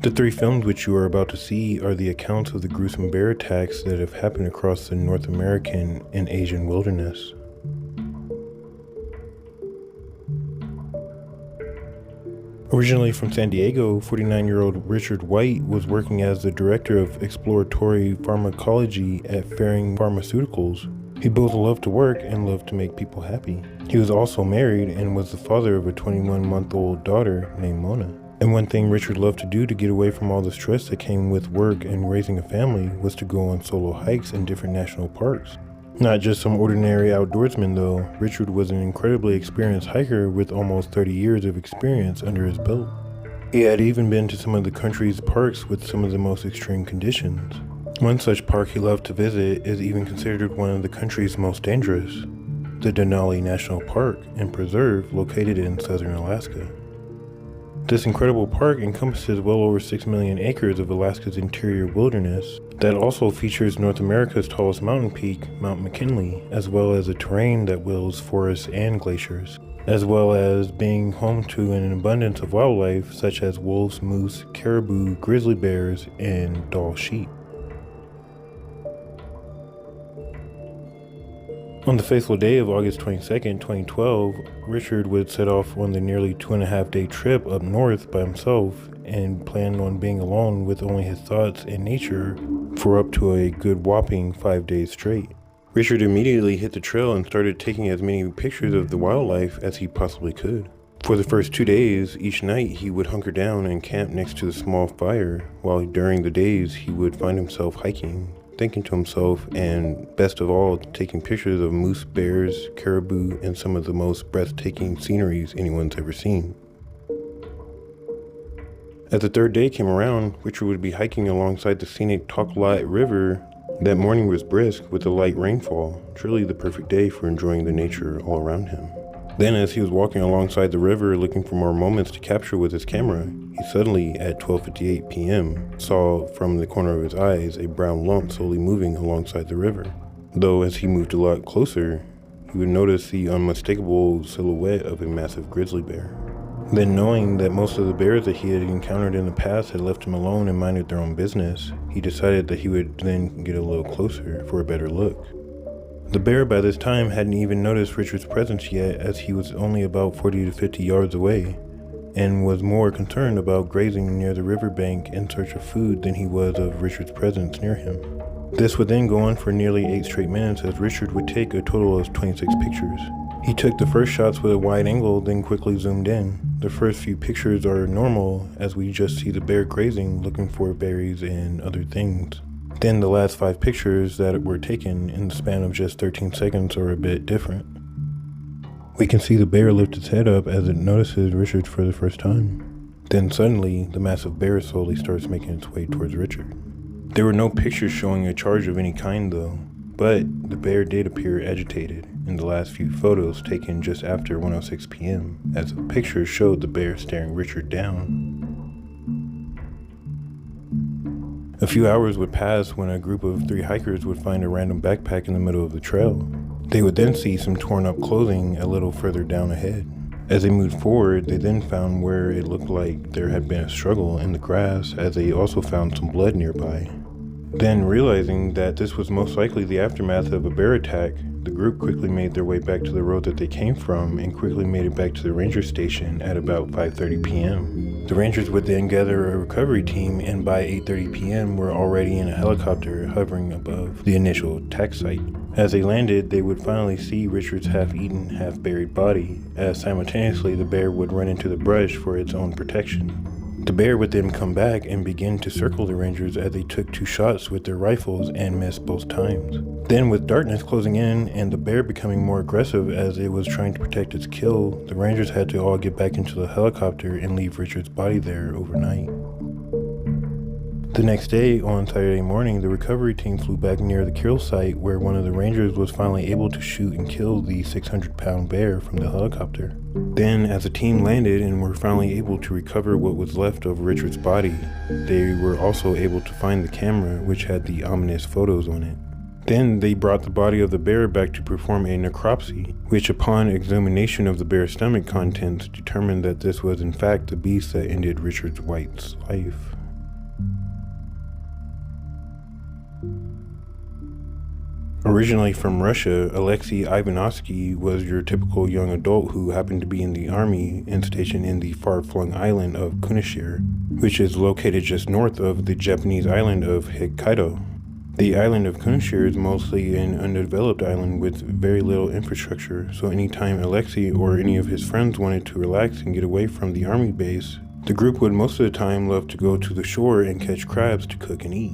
The three films which you are about to see are the accounts of the gruesome bear attacks that have happened across the North American and Asian wilderness. Originally from San Diego, 49-year-old Richard White was working as the director of exploratory pharmacology at Ferring Pharmaceuticals. He both loved to work and loved to make people happy. He was also married and was the father of a 21-month-old daughter named Mona. And one thing Richard loved to do to get away from all the stress that came with work and raising a family was to go on solo hikes in different national parks. Not just some ordinary outdoorsman though, Richard was an incredibly experienced hiker with almost 30 years of experience under his belt. He had even been to some of the country's parks with some of the most extreme conditions. One such park he loved to visit is even considered one of the country's most dangerous, the Denali National Park and Preserve located in southern Alaska. This incredible park encompasses well over 6 million acres of Alaska's interior wilderness that also features North America's tallest mountain peak, Mount McKinley, as well as a terrain that willows forests and glaciers, as well as being home to an abundance of wildlife such as wolves, moose, caribou, grizzly bears, and Dall sheep. On the fateful day of August 22nd, 2012, Richard would set off on the nearly 2.5-day trip up north by himself and planned on being alone with only his thoughts and nature for up to a good whopping 5 days straight. Richard immediately hit the trail and started taking as many pictures of the wildlife as he possibly could. For the first 2 days, each night he would hunker down and camp next to the small fire, while during the days he would find himself hiking, thinking to himself, and best of all, taking pictures of moose, bears, caribou, and some of the most breathtaking sceneries anyone's ever seen. As the third day came around, Richard would be hiking alongside the scenic Toklat River. That morning was brisk with a light rainfall, truly the perfect day for enjoying the nature all around him. Then as he was walking alongside the river looking for more moments to capture with his camera, he suddenly, at 12:58 p.m., saw from the corner of his eyes a brown lump slowly moving alongside the river. Though as he moved a lot closer, he would notice the unmistakable silhouette of a massive grizzly bear. Then knowing that most of the bears that he had encountered in the past had left him alone and minded their own business, he decided that he would then get a little closer for a better look. The bear by this time hadn't even noticed Richard's presence yet, as he was only about 40 to 50 yards away, and was more concerned about grazing near the riverbank in search of food than he was of Richard's presence near him. This would then go on for nearly 8 straight minutes as Richard would take a total of 26 pictures. He took the first shots with a wide angle, then quickly zoomed in. The first few pictures are normal, as we just see the bear grazing, looking for berries and other things. Then the last 5 pictures that were taken in the span of just 13 seconds are a bit different. We can see the bear lift its head up as it notices Richard for the first time. Then suddenly, the massive bear slowly starts making its way towards Richard. There were no pictures showing a charge of any kind though, but the bear did appear agitated in the last few photos taken just after 1:06 p.m. as the pictures showed the bear staring Richard down. A few hours would pass when a group of 3 hikers would find a random backpack in the middle of the trail. They would then see some torn up clothing a little further down ahead. As they moved forward, they then found where it looked like there had been a struggle in the grass, as they also found some blood nearby. Then, realizing that this was most likely the aftermath of a bear attack, the group quickly made their way back to the road that they came from and quickly made it back to the ranger station at about 5:30 p.m. The rangers would then gather a recovery team, and by 8:30 p.m. were already in a helicopter hovering above the initial attack site. As they landed, they would finally see Richard's half-eaten, half-buried body, as simultaneously the bear would run into the brush for its own protection. The bear would then come back and begin to circle the rangers as they took 2 shots with their rifles and missed both times. Then with darkness closing in and the bear becoming more aggressive as it was trying to protect its kill, the rangers had to all get back into the helicopter and leave Richard's body there overnight. The next day, on Saturday morning, the recovery team flew back near the kill site where one of the rangers was finally able to shoot and kill the 600-pound bear from the helicopter. Then, as the team landed and were finally able to recover what was left of Richard's body, they were also able to find the camera which had the ominous photos on it. Then they brought the body of the bear back to perform a necropsy, which upon examination of the bear's stomach contents determined that this was in fact the beast that ended Richard White's life. Originally from Russia, Alexei Ivanovsky was your typical young adult who happened to be in the army and stationed in the far-flung island of Kunashir, which is located just north of the Japanese island of Hokkaido. The island of Kunashir is mostly an undeveloped island with very little infrastructure, so anytime Alexei or any of his friends wanted to relax and get away from the army base, the group would most of the time love to go to the shore and catch crabs to cook and eat.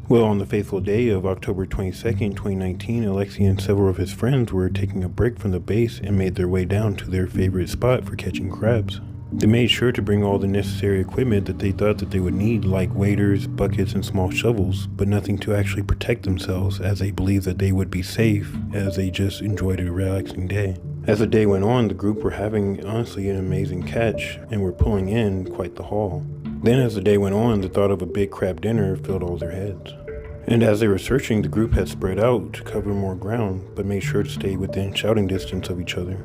Well, on the fateful day of October 22nd, 2019, Alexei and several of his friends were taking a break from the base and made their way down to their favorite spot for catching crabs. They made sure to bring all the necessary equipment that they thought that they would need, like waders, buckets, and small shovels, but nothing to actually protect themselves, as they believed that they would be safe, as they just enjoyed a relaxing day. As the day went on, the group were having, honestly, an amazing catch, and were pulling in quite the haul. Then as the day went on, the thought of a big crab dinner filled all their heads. And as they were searching, the group had spread out to cover more ground, but made sure to stay within shouting distance of each other.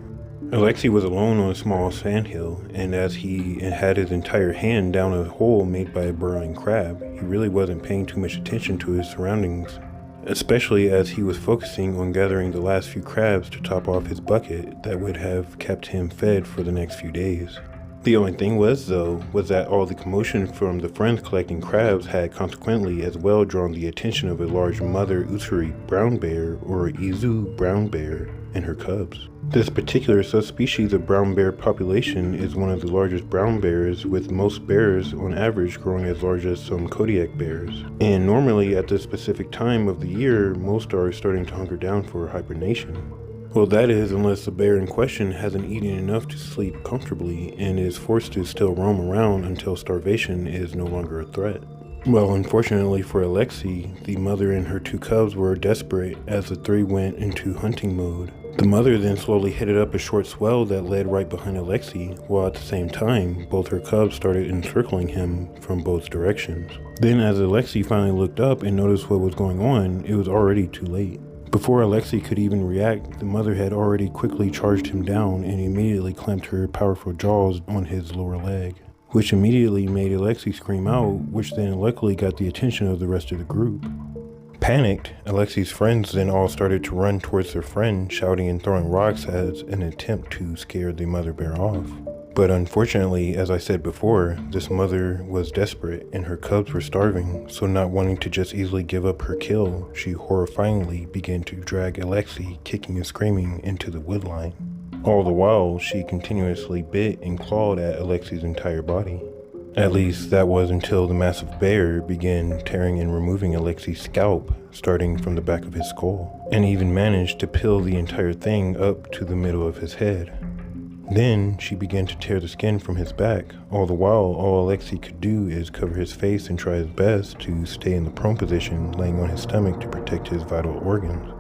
Alexei was alone on a small sandhill, and as he had his entire hand down a hole made by a burrowing crab, he really wasn't paying too much attention to his surroundings, especially as he was focusing on gathering the last few crabs to top off his bucket that would have kept him fed for the next few days. The only thing was that all the commotion from the friends collecting crabs had consequently as well drawn the attention of a large mother Usuri brown bear, or Izu brown bear, and her cubs. This particular subspecies of brown bear population is one of the largest brown bears, with most bears on average growing as large as some Kodiak bears. And normally at this specific time of the year, most are starting to hunker down for hibernation. Well, that is, unless the bear in question hasn't eaten enough to sleep comfortably and is forced to still roam around until starvation is no longer a threat. Well, unfortunately for Alexei, the mother and her two cubs were desperate as the three went into hunting mode. The mother then slowly headed up a short swell that led right behind Alexei, while at the same time, both her cubs started encircling him from both directions. Then as Alexei finally looked up and noticed what was going on, it was already too late. Before Alexei could even react, the mother had already quickly charged him down and immediately clamped her powerful jaws on his lower leg, which immediately made Alexei scream out, which then luckily got the attention of the rest of the group. Panicked, Alexei's friends then all started to run towards their friend, shouting and throwing rocks as an attempt to scare the mother bear off. But unfortunately, as I said before, this mother was desperate and her cubs were starving, so not wanting to just easily give up her kill, she horrifyingly began to drag Alexei, kicking and screaming, into the woodline. All the while, she continuously bit and clawed at Alexei's entire body. At least that was until the massive bear began tearing and removing Alexei's scalp, starting from the back of his skull, and even managed to peel the entire thing up to the middle of his head. Then she began to tear the skin from his back. All the while, all Alexei could do is cover his face and try his best to stay in the prone position, laying on his stomach to protect his vital organs.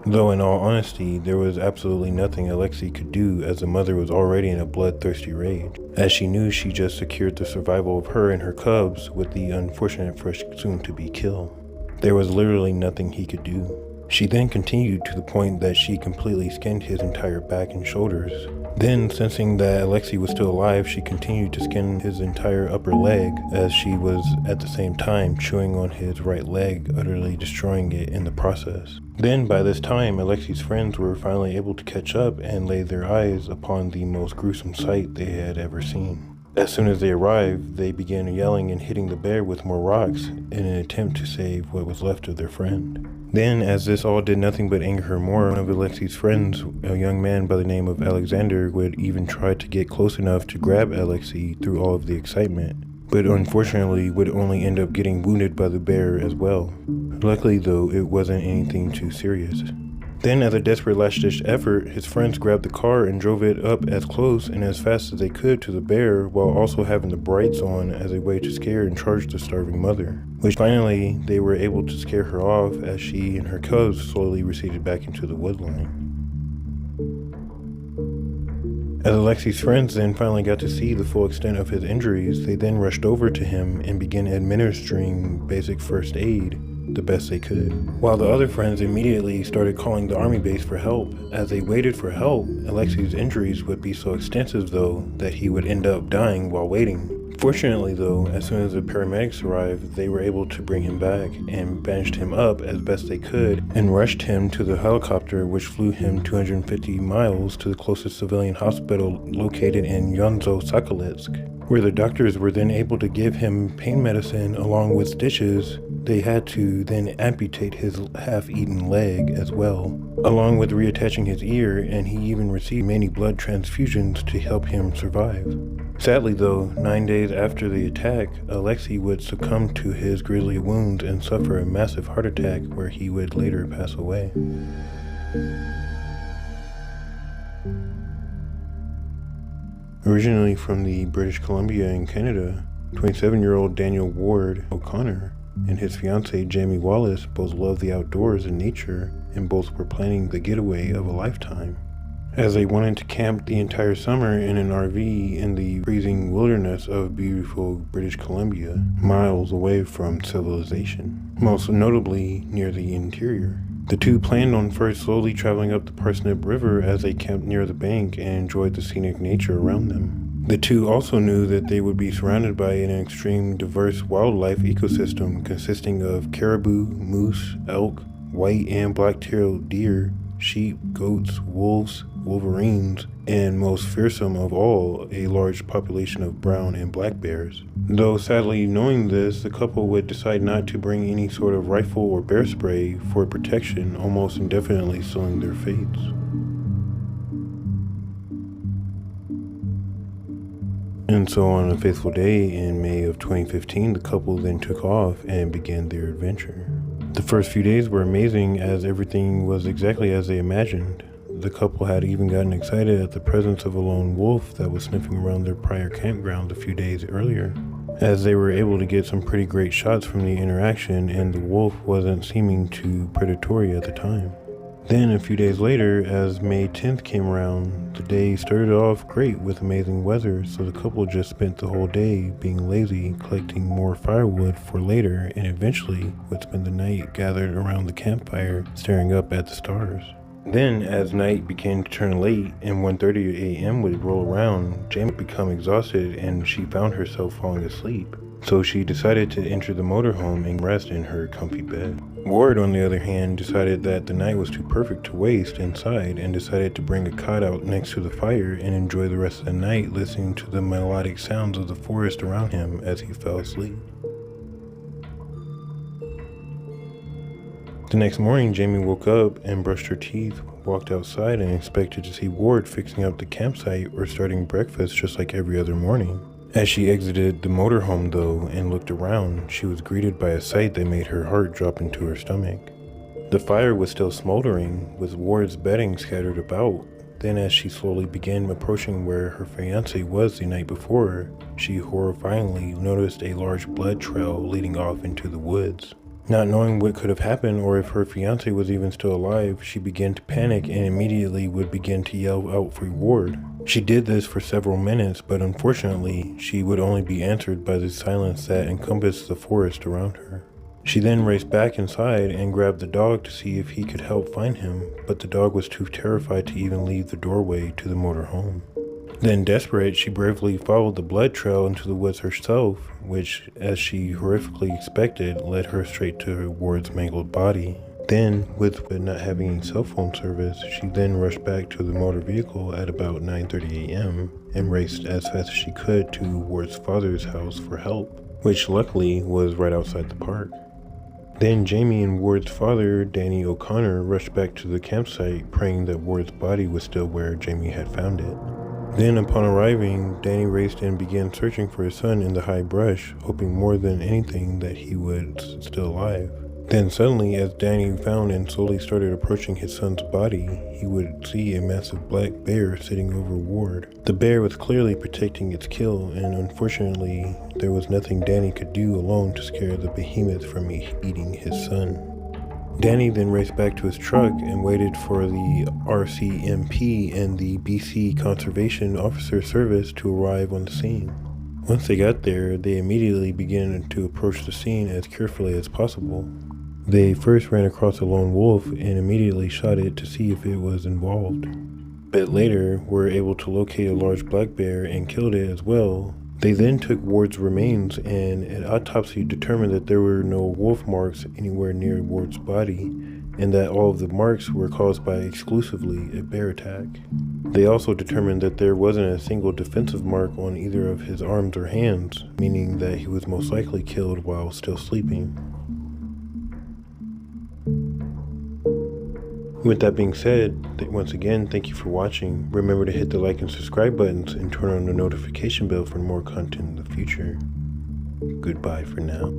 Though in all honesty, there was absolutely nothing Alexei could do, as the mother was already in a bloodthirsty rage, as she knew she just secured the survival of her and her cubs with the unfortunate fresh soon-to-be kill. There was literally nothing he could do. She then continued to the point that she completely skinned his entire back and shoulders. Then, sensing that Alexei was still alive, she continued to skin his entire upper leg, as she was at the same time chewing on his right leg, utterly destroying it in the process. Then, by this time, Alexei's friends were finally able to catch up and lay their eyes upon the most gruesome sight they had ever seen. As soon as they arrived, they began yelling and hitting the bear with more rocks in an attempt to save what was left of their friend. Then, as this all did nothing but anger her more, one of Alexei's friends, a young man by the name of Alexander, would even try to get close enough to grab Alexei through all of the excitement, but unfortunately would only end up getting wounded by the bear as well. Luckily though, it wasn't anything too serious. Then, as a desperate last-ditch effort, his friends grabbed the car and drove it up as close and as fast as they could to the bear, while also having the brights on as a way to scare and charge the starving mother, which finally they were able to scare her off as she and her cubs slowly receded back into the woodline. As Alexei's friends then finally got to see the full extent of his injuries, they then rushed over to him and began administering basic first aid the best they could, while the other friends immediately started calling the army base for help. As they waited for help, Alexei's injuries would be so extensive though that he would end up dying while waiting, Fortunately though, as soon as the paramedics arrived, they were able to bring him back and bandaged him up as best they could and rushed him to the helicopter, which flew him 250 miles to the closest civilian hospital located in Yonzo-Sokolitsk, where the doctors were then able to give him pain medicine along with stitches. They had to then amputate his half-eaten leg as well, along with reattaching his ear, and he even received many blood transfusions to help him survive. Sadly though, 9 days after the attack, Alexei would succumb to his grisly wounds and suffer a massive heart attack where he would later pass away. Originally from the British Columbia in Canada, 27-year-old Daniel Ward O'Connor and his fiancée Jamie Wallace both love the outdoors and nature, and both were planning the getaway of a lifetime, as they wanted to camp the entire summer in an RV in the freezing wilderness of beautiful British Columbia, miles away from civilization, most notably near the interior. The two planned on first slowly traveling up the Parsnip River as they camped near the bank and enjoyed the scenic nature around them. The two also knew that they would be surrounded by an extreme diverse wildlife ecosystem consisting of caribou, moose, elk, white and black-tailed deer, sheep, goats, wolves, wolverines, and most fearsome of all, a large population of brown and black bears. Though sadly knowing this, the couple would decide not to bring any sort of rifle or bear spray for protection, almost indefinitely sealing their fates. And so on a fateful day in May of 2015, the couple then took off and began their adventure. The first few days were amazing as everything was exactly as they imagined. The couple had even gotten excited at the presence of a lone wolf that was sniffing around their prior campground a few days earlier, as they were able to get some pretty great shots from the interaction, and the wolf wasn't seeming too predatory at the time. Then a few days later, as May 10th came around, the day started off great with amazing weather, so the couple just spent the whole day being lazy, collecting more firewood for later, and eventually would spend the night gathered around the campfire, staring up at the stars. Then, as night began to turn late and 1:30 a.m. would roll around, Jamie would become exhausted and she found herself falling asleep. So she decided to enter the motorhome and rest in her comfy bed. Ward, on the other hand, decided that the night was too perfect to waste inside and decided to bring a cot out next to the fire and enjoy the rest of the night listening to the melodic sounds of the forest around him as he fell asleep. The next morning, Jamie woke up and brushed her teeth, walked outside, and expected to see Ward fixing up the campsite or starting breakfast just like every other morning. As she exited the motorhome though and looked around, she was greeted by a sight that made her heart drop into her stomach. The fire was still smoldering, with Ward's bedding scattered about. Then as she slowly began approaching where her fiancé was the night before, she horrifyingly noticed a large blood trail leading off into the woods. Not knowing what could have happened or if her fiancé was even still alive, she began to panic and immediately would begin to yell out for Ward. She did this for several minutes, but unfortunately, she would only be answered by the silence that encompassed the forest around her. She then raced back inside and grabbed the dog to see if he could help find him, but the dog was too terrified to even leave the doorway to the motorhome. Then, desperate, she bravely followed the blood trail into the woods herself, which, as she horrifically expected, led her straight to Ward's mangled body. Then, with not having any cell phone service, she then rushed back to the motor vehicle at about 9:30 a.m. and raced as fast as she could to Ward's father's house for help, which luckily was right outside the park. Then Jamie and Ward's father, Danny O'Connor, rushed back to the campsite, praying that Ward's body was still where Jamie had found it. Then, upon arriving, Danny raced and began searching for his son in the high brush, hoping more than anything that he was still alive. Then suddenly, as Danny found and slowly started approaching his son's body, he would see a massive black bear sitting over Ward. The bear was clearly protecting its kill, and unfortunately, there was nothing Danny could do alone to scare the behemoth from eating his son. Danny then raced back to his truck and waited for the RCMP and the BC Conservation Officer Service to arrive on the scene. Once they got there, they immediately began to approach the scene as carefully as possible. They first ran across a lone wolf and immediately shot it to see if it was involved. But later, were able to locate a large black bear and killed it as well, They then took Ward's remains, and an autopsy determined that there were no wolf marks anywhere near Ward's body, and that all of the marks were caused by exclusively a bear attack. They also determined that there wasn't a single defensive mark on either of his arms or hands, meaning that he was most likely killed while still sleeping. With that being said, once again, thank you for watching. Remember to hit the like and subscribe buttons and turn on the notification bell for more content in the future. Goodbye for now.